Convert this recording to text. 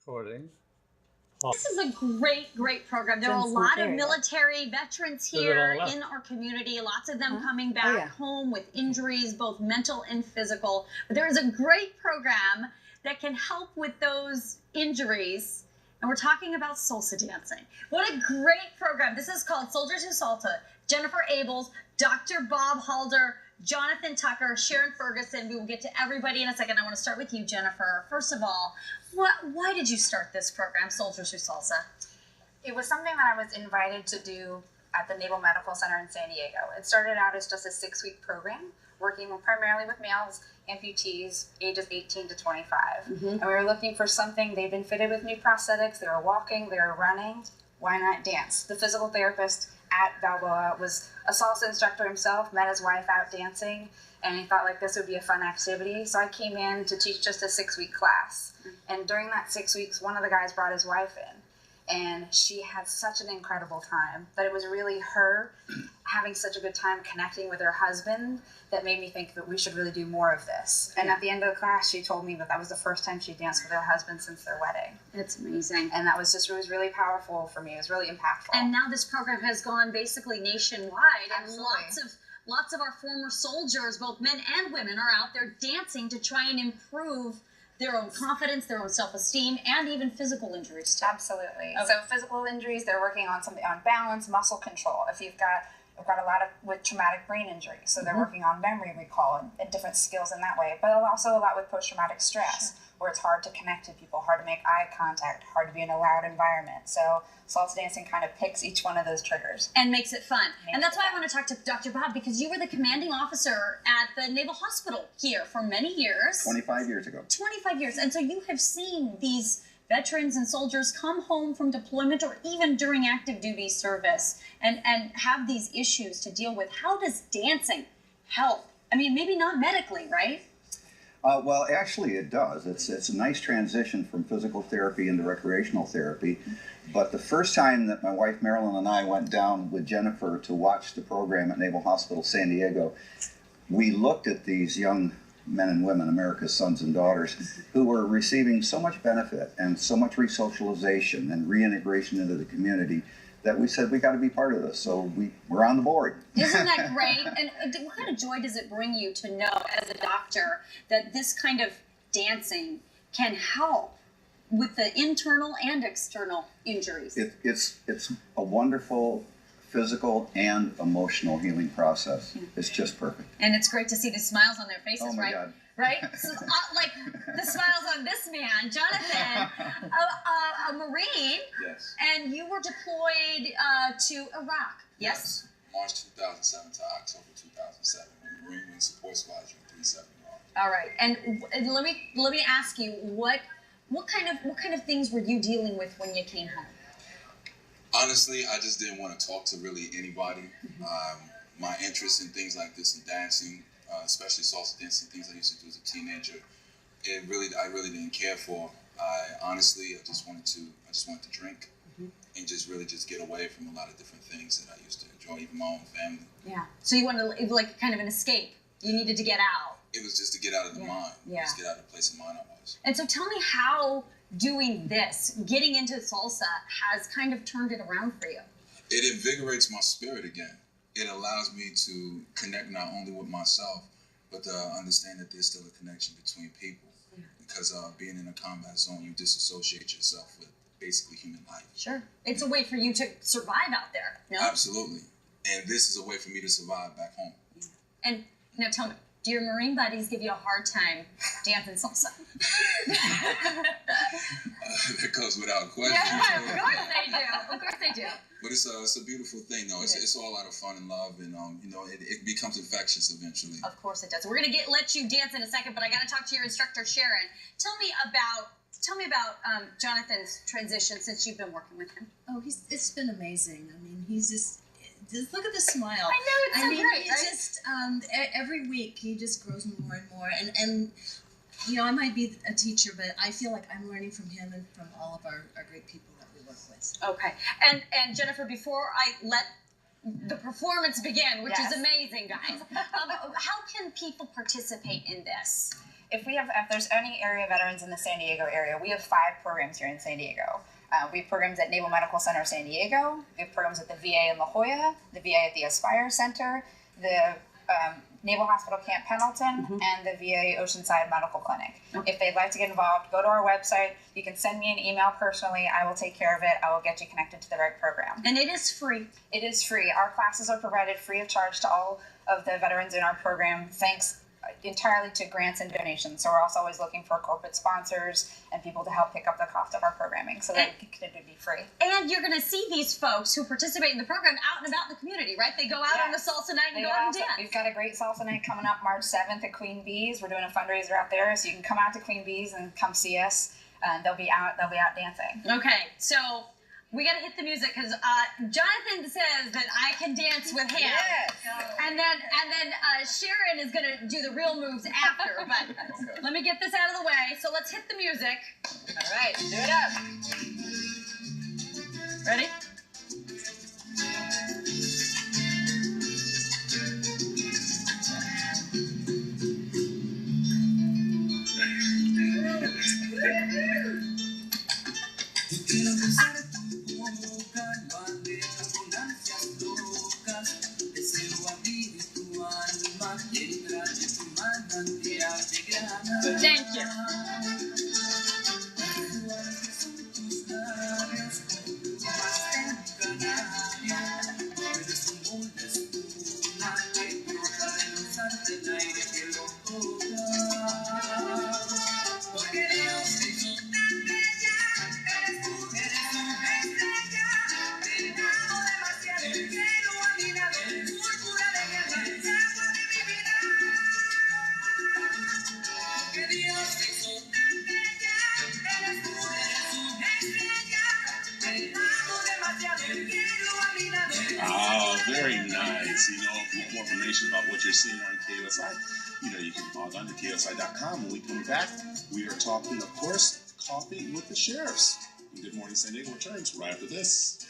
Recording. This is a great, great program. There are a lot of military veterans here in our community, lots of them coming back home with injuries, both mental and physical. But there is a great program that can help with those injuries. And we're talking about salsa dancing. What a great program. This is called Soldiers Who Salsa. Jennifer Abels, Dr. Bob Halder, Jonathan Tucker, Sharon Ferguson. We will get to everybody in a second. I want to start with you, Jennifer. First of all, why did you start this program, Soldiers Who Salsa? It was something that I was invited to do at the Naval Medical Center in San Diego. It started out as just a 6-week program, working primarily with males, amputees, ages 18 to 25. And we were looking for something. They'd been fitted with new prosthetics. They were walking. They were running. Why not dance? The physical therapist at Balboa was a salsa instructor himself, met his wife out dancing, and he thought like this would be a fun activity. So I came in to teach just a 6-week class. And during that 6 weeks, one of the guys brought his wife in. And she had such an incredible time that it was really her having such a good time connecting with her husband that made me think that we should really do more of this. And at the end of the class, she told me that that was the first time she danced with her husband since their wedding. That's amazing. And that was just, it was really powerful for me. It was really impactful. And now this program has gone basically nationwide. Absolutely. And lots of our former soldiers, both men and women, are out there dancing to try and improve their own confidence, their own self-esteem, and even physical injuries too. Absolutely. Okay. So physical injuries, they're working on something on balance, muscle control. If we've got a lot of with traumatic brain injury, so they're working on memory recall and different skills in that way. But also a lot with post-traumatic stress, where it's hard to connect to people, hard to make eye contact, hard to be in a loud environment. So salsa dancing kind of picks each one of those triggers. And makes it fun. And that's why I want to talk to Dr. Bob, because you were the commanding officer at the Naval Hospital here for many years. 25 years ago. 25 years. And so you have seen these veterans and soldiers come home from deployment or even during active duty service and have these issues to deal with. How does dancing help? I mean, maybe not medically, right? Well, actually it does. It's a nice transition from physical therapy into recreational therapy. But the first time that my wife Marilyn and I went down with Jennifer to watch the program at Naval Hospital San Diego, we looked at these young men and women, America's sons and daughters, who were receiving so much benefit and so much resocialization and reintegration into the community that we said we got to be part of this. So we're on the board. Isn't that great? And what kind of joy does it bring you to know as a doctor that this kind of dancing can help with the internal and external injuries? It's a wonderful physical and emotional healing process. It's just perfect. And it's great to see the smiles on their faces, oh my right? God. Right? So, like the smiles on this man, Jonathan, a Marine. Yes. And you were deployed to Iraq. Yes? March 2007 to October 2007. Marine Wing Support Squadron 371. All right. And let me ask you, what kind of things were you dealing with when you came home? Honestly, I just didn't want to talk to really anybody. My interest in things like this and dancing, especially salsa dancing, things I used to do as a teenager, I really didn't care for. I just wanted to drink and just get away from a lot of different things that I used to enjoy, even my own family. Yeah. So you wanted to, like kind of an escape. You needed to get out. It was just to get out of the mind. Yeah. Just get out of the place of mind I was. And so tell me how doing this, getting into salsa, has kind of turned it around for you. It invigorates my spirit again. It allows me to connect not only with myself, but to understand that there's still a connection between people. Yeah. Because being in a combat zone, you disassociate yourself with basically human life. Sure. It's a way for you to survive out there, no? Absolutely. And this is a way for me to survive back home. Yeah. And now tell me, do your Marine buddies give you a hard time dancing salsa? That goes without question. Yeah, of course they do. Of course they do. But it's a beautiful thing, though. It's all out of fun and love, and it becomes infectious eventually. Of course it does. We're gonna let you dance in a second, but I gotta talk to your instructor, Sharon. Tell me about Jonathan's transition since you've been working with him. Oh, it's been amazing. I mean, he's just look at the smile. I know, it's so great, right? Just every week he just grows more and more, and you know, I might be a teacher, but I feel like I'm learning from him and from all of our great people that we work with. Okay, and Jennifer, before I let the performance begin, which is amazing, guys, how can people participate in this? if there's any area veterans in the San Diego area, we have 5 programs here in San Diego. We have programs at Naval Medical Center San Diego. We have programs at the VA in La Jolla, the VA at the Aspire Center, the Naval Hospital Camp Pendleton, and the VA Oceanside Medical Clinic. If they'd like to get involved, go to our website. You can send me an email personally. I will take care of it. I will get you connected to the right program. And it is free. It is free. Our classes are provided free of charge to all of the veterans in our program, thanks entirely to grants and donations. So we're also always looking for corporate sponsors and people to help pick up the cost of our programming so that it can be free. And you're going to see these folks who participate in the program out and about in the community, right? They go out on the salsa night and go out and dance. We've got a great salsa night coming up March 7th at Queen Bee's. We're doing a fundraiser out there, so you can come out to Queen Bee's and come see us. They'll be out dancing. Okay, so we got to hit the music because Jonathan says that I can dance with him. Yes. And then Sharon is going to do the real moves after. But let me get this out of the way. So let's hit the music. All right, do it up. Ready? Thank you. Oh, very nice. You know, if you want more information about what you're seeing on KUSI, you can log on to KUSI.com. When we come back, we are talking, of course, coffee with the sheriffs. And Good Morning San Diego returns right after this.